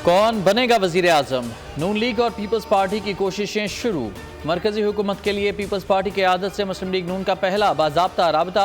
कौन बनेगा वजीर आजम? नून लीग और पीपल्स पार्टी की कोशिशें शुरू। मरकजी हुकूमत के लिए पीपल्स पार्टी की आदत से मुस्लिम लीग नून का पहला बाज़ाब्ता राबता।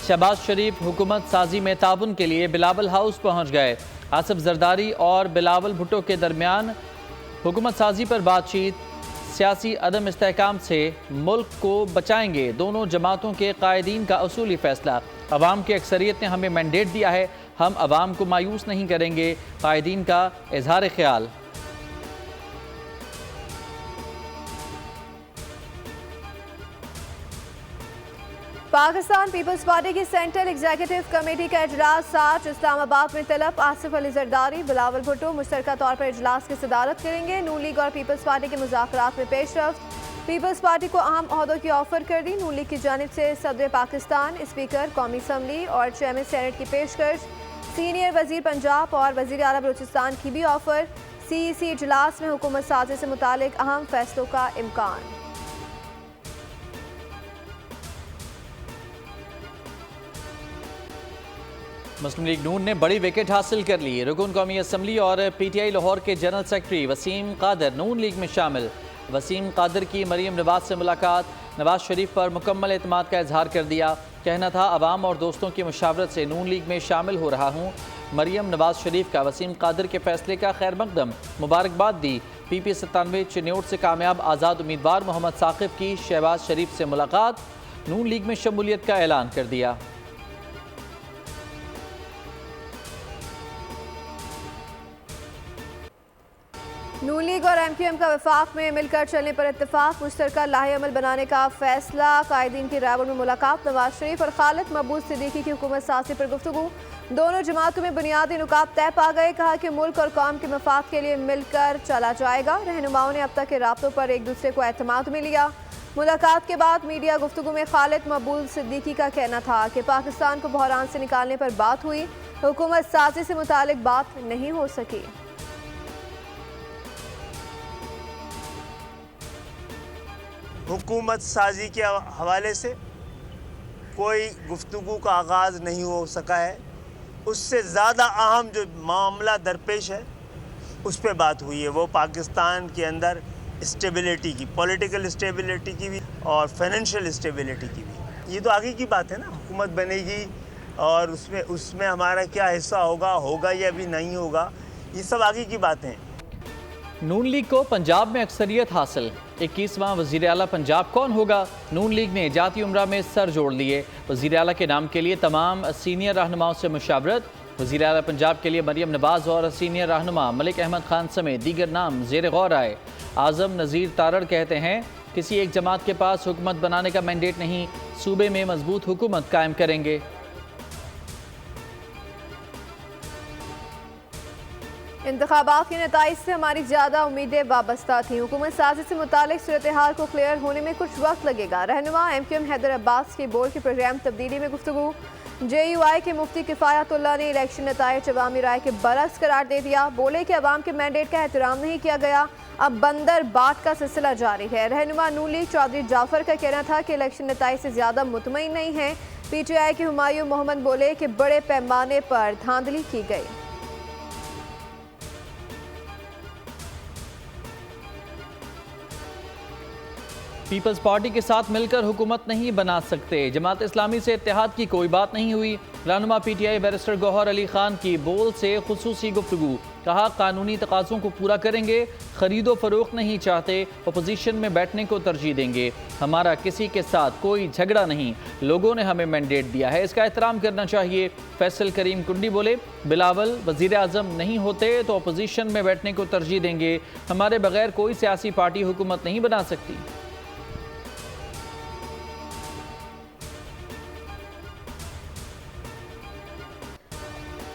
शहबाज शरीफ हुकूमत साजी में ताउन के लिए बिलावल हाउस पहुँच गए। आसिफ जरदारी और बिलावल भुट्टो के दरमियान हुकूमत साजी पर बातचीत। सियासी अदम इस्तेहकाम से मुल्क को बचाएंगे दोनों जमातों के कायदीन का असूली फैसला। अवाम की अक्सरियत ने हमें मैंडेट दिया है, हम अवाम को मायूस नहीं करेंगे, कायदीन का इजहार ख्याल। पाकिस्तान पीपल्स पार्टी की सेंट्रल एग्जीक्यूटिव कमेटी का इजलास आज इस्लामाबाद में तलब। आसिफ अली जरदारी, बिलावल भुट्टो मुश्तरका तौर पर इजलास की सदारत करेंगे। नून लीग और पीपल्स पार्टी के मुज़ाकरात में पेशरफ्त। पीपल्स पार्टी को अहम ओहदों की ऑफर कर दी। नून लीग की जानिब से सदर पाकिस्तान, स्पीकर कौमी असम्बली और चेयरमैन सेनेट की पेशकश। सीनियर वजीर पंजाब और वजीर आला बलूचिस्तान की भी ऑफर। CEC इजलास में हुकूमत साजी से मुतालिक अहम फैसलों का इम्कान। मुस्लिम लीग नून ने बड़ी विकेट हासिल कर ली। रुकन कौमी असम्बली और PTI लाहौर के जनरल सेक्रेटरी वसीम कादर नून लीग में शामिल। वसीम कादर की मरीम नवाज से मुलाकात। नवाज शरीफ पर मुकम्मल एतमाद का इजहार कर दिया। कहना था अवाम और दोस्तों की मुशावरत से नून लीग में शामिल हो रहा हूँ। मरीम नवाज शरीफ का वसीम कादर के फैसले का खैर मकदम, मुबारकबाद दी। PP 97 चिन्योट से कामयाब आज़ाद उम्मीदवार मोहम्मद साकिब की शहबाज शरीफ से मुलाकात। नून लीग में शमूलियत का ऐलान कर दिया। नून लीग और MQM का वफाक में मिलकर चलने पर इत्तेफाक। मुश्तरका लाहे अमल बनाने का फैसला। कायदीन की रायबुर में मुलाकात। नवाज शरीफ और खालिद महबूब सिद्दीकी की हुकूमत साजी पर गुफ्तगू। दोनों जमातों में बुनियादी नुकात तय पा गए। कहा कि मुल्क और कौम के मफाद के लिए मिलकर चला जाएगा। रहनुमाओं ने अब तक के राब्तों पर एक दूसरे को एतमाद में लिया। मुलाकात के बाद मीडिया गुफ्तगू में खालिद महबूब सिद्दीकी का कहना था कि पाकिस्तान को बहरान से निकालने पर बात हुई, हुकूमत साजी से मुतालिक बात नहीं हो सकी। हुकूमत साजी के हवाले से कोई गुफ्तगू का आगाज़ नहीं हो सका है। उससे ज़्यादा अहम जो मामला दरपेश है उस पर बात हुई है, वो पाकिस्तान के अंदर स्टेबिलिटी की, पॉलिटिकल स्टेबिलिटी की भी और फाइनेंशियल स्टेबिलिटी की भी। ये तो आगे की बात है ना, हुकूमत बनेगी और उसमें हमारा क्या हिस्सा होगा या भी नहीं होगा, ये सब आगे की बातें हैं। नून लीग को पंजाब में अक्सरियत हासिल। 21वां वज़ीर आला पंजाब कौन होगा? नून लीग ने जाती उम्रा में सर जोड़ लिए। वज़ीर आला के नाम के लिए तमाम सीनियर रहनुमाओं से मुशावरत। वज़ीर आला पंजाब के लिए मरियम नवाज और सीनियर रहनुमा मलिक अहमद खान समेत दीगर नाम ज़ेर गौर आए। आज़म नज़ीर तारड़ कहते हैं किसी एक जमात के पास हुकूमत बनाने का मैंडेट नहीं, सूबे में मजबूत हुकूमत कायम करेंगे। इंतखाबात के नताइज से हमारी ज़्यादा उम्मीदें वाबस्ता थीं। हुकूमत साजी से मुतालिक सूरत हाल को क्लियर होने में कुछ वक्त लगेगा। रहनुमा MQM हैदर अब्बास की बोर्ड के प्रोग्राम तब्दीली में गुफ्तगू। JUI के मुफ्ती किफ़ायतुल्लाह ने इलेक्शन नताइज अवामी राय के बरक्स करार दे दिया। बोले कि अवाम के मैंडेट का एहतराम नहीं किया गया, अब बंदर बाट का सिलसिला जारी है। रहनुमा नून लीग चौधरी जाफर का कहना था कि इलेक्शन नताइज से ज़्यादा मुतमईन नहीं है। PTI के हुमायूं मोहम्मद बोले कि बड़े पैमाने पर धांधली की गई। पीपल्स पार्टी के साथ मिलकर हुकूमत नहीं बना सकते। जमात इस्लामी से इत्तेहाद की कोई बात नहीं हुई। रहनुमा PTI बैरिस्टर गौहर अली खान की बोल से खुसूसी गुफ्तगू। कहा कानूनी तकाज़ों को पूरा करेंगे, खरीदो फरोख्त नहीं चाहते, अपोजिशन में बैठने को तरजीह देंगे। हमारा किसी के साथ कोई झगड़ा नहीं, लोगों ने हमें मैंडेट दिया है, इसका एहतराम करना चाहिए। फैसल करीम कुंडी बोले बिलावल वज़ीर आज़म नहीं होते तो अपोजिशन में बैठने को तरजीह देंगे। हमारे बगैर कोई सियासी पार्टी हुकूमत नहीं बना सकती।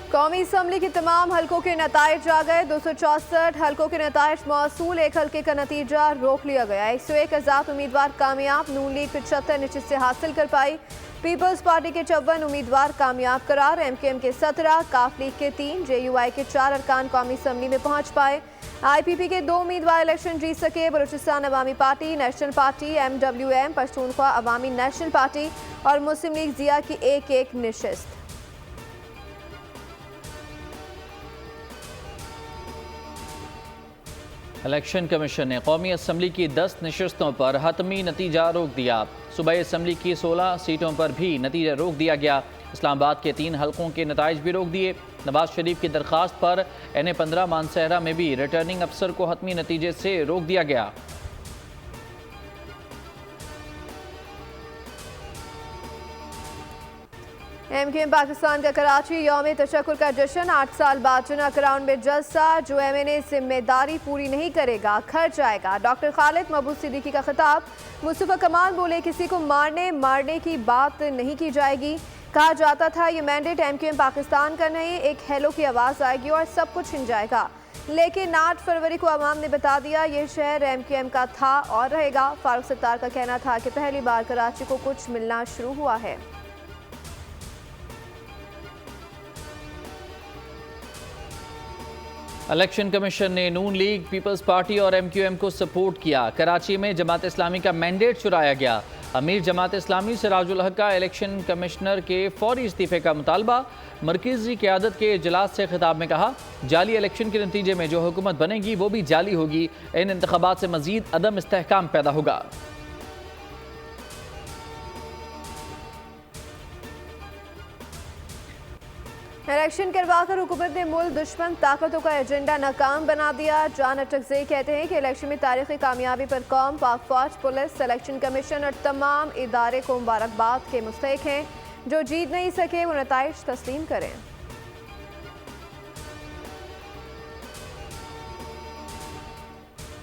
कौमी असम्बली की तमाम हलकों के नताइज आ गए। 264 हलकों के नताइज मौसूल। एक हल्के का नतीजा रोक लिया गया। 101 आज़ाद उम्मीदवार कामयाब। नून लीग 75 नशिस्तें हासिल कर पाई। पीपल्स पार्टी के 54 उम्मीदवार कामयाब करार। MQM के 17, काफ लीग के 3, JUI के 4 अरकान कौमी असम्बली में पहुँच पाए। IPP के 2 उम्मीदवार इलेक्शन जीत सके। Balochistan Awami Party, National Party, MWM, Pashtunkhwa Awami National Party और मुस्लिम लीग जिया की एक नशिस्त। इलेक्शन कमीशन ने कौमी असम्बली की 10 नशस्तों पर हतमी नतीजा रोक दिया। सूबाई असम्बली की 16 सीटों पर भी नतीजा रोक दिया गया। इस्लामाबाद के 3 हलकों के नताइज भी रोक दिए। नवाज शरीफ की दरख्वास्त पर NA-15 मानसहरा में भी रिटर्निंग अफसर को हतमी नतीजे से रोक दिया गया। MQM पाकिस्तान का कराची यौम तशक्कुर का जश्न। 8 साल बाद चुना ग्राउंड में जलसा। जो MNA जिम्मेदारी पूरी नहीं करेगा घर जाएगा। डॉक्टर खालिद महबूब सिद्दीकी का खिताब। मुस्तफा कमाल बोले किसी को मारने की बात नहीं की जाएगी। कहा जाता था ये मैंडेट MQM पाकिस्तान का नहीं, एक हेलो की आवाज़ आएगी और सब कुछ छिन जाएगा। लेकिन 8 फरवरी को अवाम ने बता दिया ये शहर MQM का था और रहेगा। फारूक सत्तार का कहना था कि पहली बार कराची को कुछ मिलना शुरू हुआ है। इलेक्शन कमीशन ने नून लीग, पीपल्स पार्टी और MQM को सपोर्ट किया। कराची में जमात इस्लामी का मैंडेट चुराया गया। अमीर जमात इस्लामी सिराजुल हक का इलेक्शन कमिश्नर के फौरी इस्तीफे का मुतालबा। मरकजी क़यादत के इजलास से खिताब में कहा जाली इलेक्शन के नतीजे में जो हुकूमत बनेगी वो भी जाली होगी। इन इंतखाबात से मजीद अदम इस्तेहकाम पैदा होगा। इलेक्शन करवाकर हुकूमत ने मुल्क दुश्मन ताकतों का एजेंडा नाकाम बना दिया। जान अटकज़ई कहते हैं कि इलेक्शन में तारीखी कामयाबी पर कौम, पाक फौज, पुलिस, इलेक्शन कमीशन और तमाम इदारे को मुबारकबाद के मुस्तहिक हैं। जो जीत नहीं सके वो नताइज तस्लीम करें।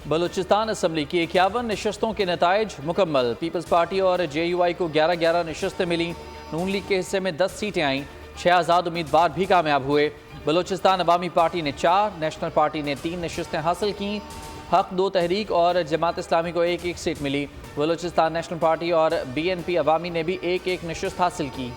बलूचिस्तान असम्बली की 51 नशस्तों के नताइज मुकम्मल। पीपल्स पार्टी और JUI को 11-11 नशस्तें मिली। नून लीग के हिस्से में 10 सीटें आईं। 6 आज़ाद उम्मीदवार भी कामयाब हुए। बलूचिस्तान अवामी पार्टी ने 4, नेशनल पार्टी ने 3 नशस्तें हासिल की। हक 2 तहरीक और जमात इस्लामी को 1-1 सीट मिली। बलूचिस्तान नेशनल पार्टी और BNP अवामी ने भी 1-1 नशस्त हासिल की।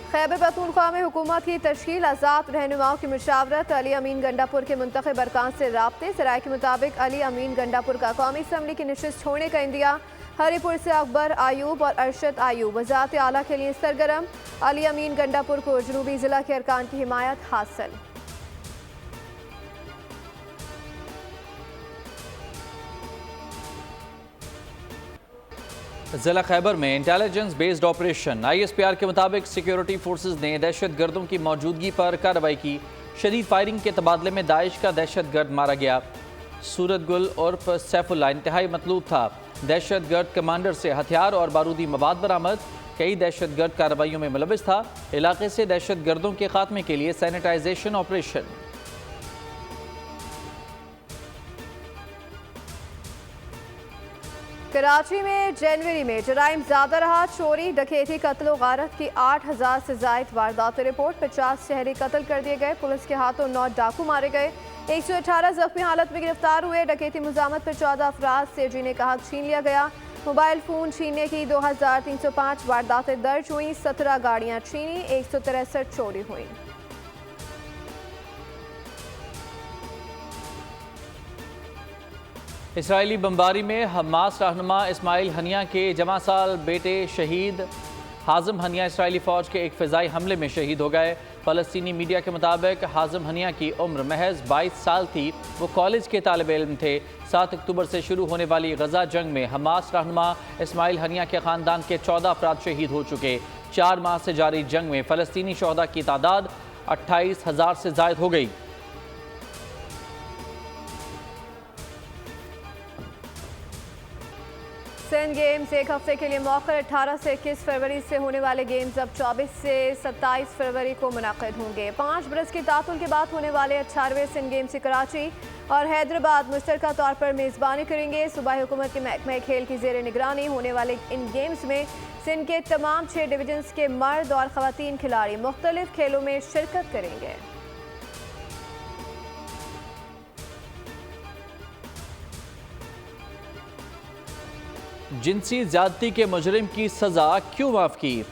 खैबर पख्तूनख्वा में हुकूमत की तश्कील, आज़ाद रहनुमाओं की मुशावरत। अली अमीन गंडापुर के मुंतखब अरकान से राब्ते। सराय के मुताबिक अली अमीन गंडापुर का कौमी असम्बली की नशिस्त छोड़ने का इंदिया। हरीपुर से अकबर आयूब और अरशद आयूब वज़ारत आला के लिए सरगर्म। अली अमीन गंडापुर को जनूबी ज़िला के अरकान की हिमायत हासिल। ज़िला खैबर में इंटेलिजेंस बेस्ड ऑपरेशन। ISPR के मुताबिक सिक्योरिटी फोर्सेज ने दहशत गर्दों की मौजूदगी पर कार्रवाई की। शदीद फायरिंग के तबादले में दाइश का दहशत गर्द मारा गया। सूरत गुल उर्फ सैफुल्ला इंतहाई मतलूब था। दहशत गर्द कमांडर से हथियार और बारूदी मवाद बरामद। कई दहशत गर्द कार्रवाइयों में मुलविस था। इलाके से दहशत गर्दों के खात्मे के लिए सैनिटाइजेशन ऑपरेशन। कराची में जनवरी में जराइम ज्यादा रहा। चोरी, डकैती, कत्ल और गारत की 8000 से जायद वारदात रिपोर्ट। 50 शहरी कत्ल कर दिए गए। पुलिस के हाथों 9 डाकू मारे गए। 118 जख्मी हालत में गिरफ्तार हुए। डकैती मुजामत पर 14 अफराद से जीने का हक छीन लिया गया। मोबाइल फ़ोन छीनने की 2305 वारदातें दर्ज हुई। 17 गाड़ियाँ छीनी। 163 चोरी हुई। इसराइली बमबारी में हमास रहनुमा इस्माइल हनिया के जमा साल बेटे शहीद। हाजिम हनिया इसराइली फ़ौज के एक फ़िज़ाई हमले में शहीद हो गए। फ़लस्तीनी मीडिया के मुताबिक हाजिम हनिया की उम्र महज 22 साल थी। वो कॉलेज के तालिब इल्म थे। 7 अक्टूबर से शुरू होने वाली गजा जंग में हमास रहनुमा इस्माइल हनिया के ख़ानदान के 14 अफराद शहीद हो चुके। 4 माह से जारी जंग में फ़लस्तीनी शोहदा की तादाद 28,000 से ज़ायद हो गई। सिंध गेम्स एक हफ्ते के लिए मौखर। 18 से 21 फरवरी से होने वाले गेम्स अब 24 से 27 फरवरी को मुनाकिद होंगे। 5 बरस की तातुल के बाद होने वाले 18वें सिंध गेम्स की कराची और हैदराबाद मुश्तरका तौर पर मेज़बानी करेंगे। सूबाई हुकूमत के महकमा खेल की ज़ेर निगरानी होने वाले इन गेम्स में सिंध के तमाम 6 डिवीजन्स के मर्द और ख़वातीन खिलाड़ी मुख्तलिफ खेलों में शिरकत करेंगे। जिनसी ज़्यादती के मुजरिम की सज़ा क्यों माफ़ की?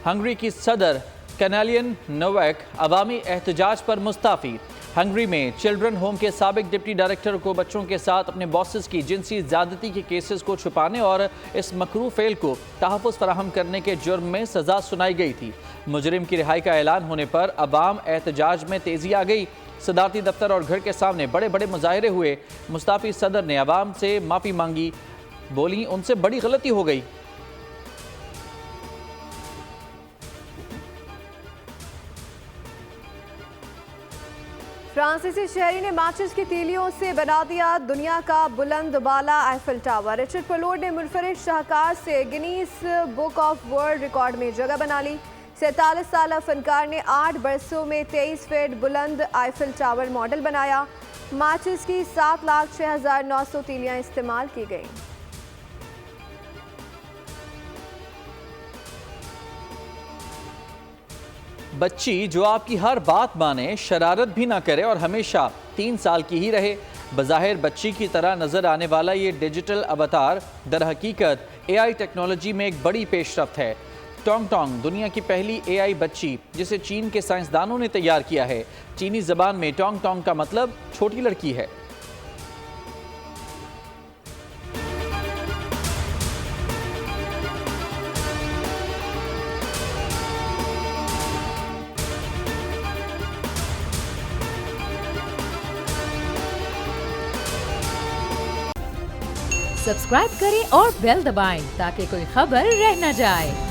हंगरी की सदर कैनालियन नोवेक अवामी एहतजाज पर मुस्ताफ़ी। हंगरी में चिल्ड्रन होम के साबिक डिप्टी डायरेक्टर को बच्चों के साथ अपने बॉसेस की जिनसी ज्यादती के केसेस को छुपाने और इस मकरू फेल को तहफ़्फ़ुज़ फराहम करने के जुर्म में सजा सुनाई गई थी। मुजरिम की रिहाई का ऐलान होने पर अवाम एहतजाज में तेजी आ गई। सदारती दफ्तर और घर के सामने बड़े बड़े मुजाहरे हुए। मुस्ताफी सदर ने अवाम से माफ़ी मांगी, बोली उनसे बड़ी गलती हो गई। फ्रांसीसी शहरी ने माचिस की तीलियों से बना दिया दुनिया का बुलंद बाला आईफिल टावर। रिचर्ड पर्लोड ने मुनफरिद शाहकार से Guinness book of world record में जगह बना ली। 47 साल फनकार ने 8 बरसों में 23 फीट बुलंद आईफिल टावर मॉडल बनाया। माचिस की 7,06,900 तीलियां इस्तेमाल की गई। बच्ची जो आपकी हर बात माने, शरारत भी ना करे और हमेशा 3 साल की ही रहे। बज़ाहिर बच्ची की तरह नजर आने वाला ये डिजिटल अवतार दर हकीकत एआई टेक्नोलॉजी में एक बड़ी पेशरफ्त है। टोंग टोंग दुनिया की पहली एआई बच्ची जिसे चीन के साइंसदानों ने तैयार किया है। चीनी जबान में टोंग टोंग का मतलब छोटी लड़की है। सब्सक्राइब करें और बेल दबाएं ताकि कोई खबर रह न जाए।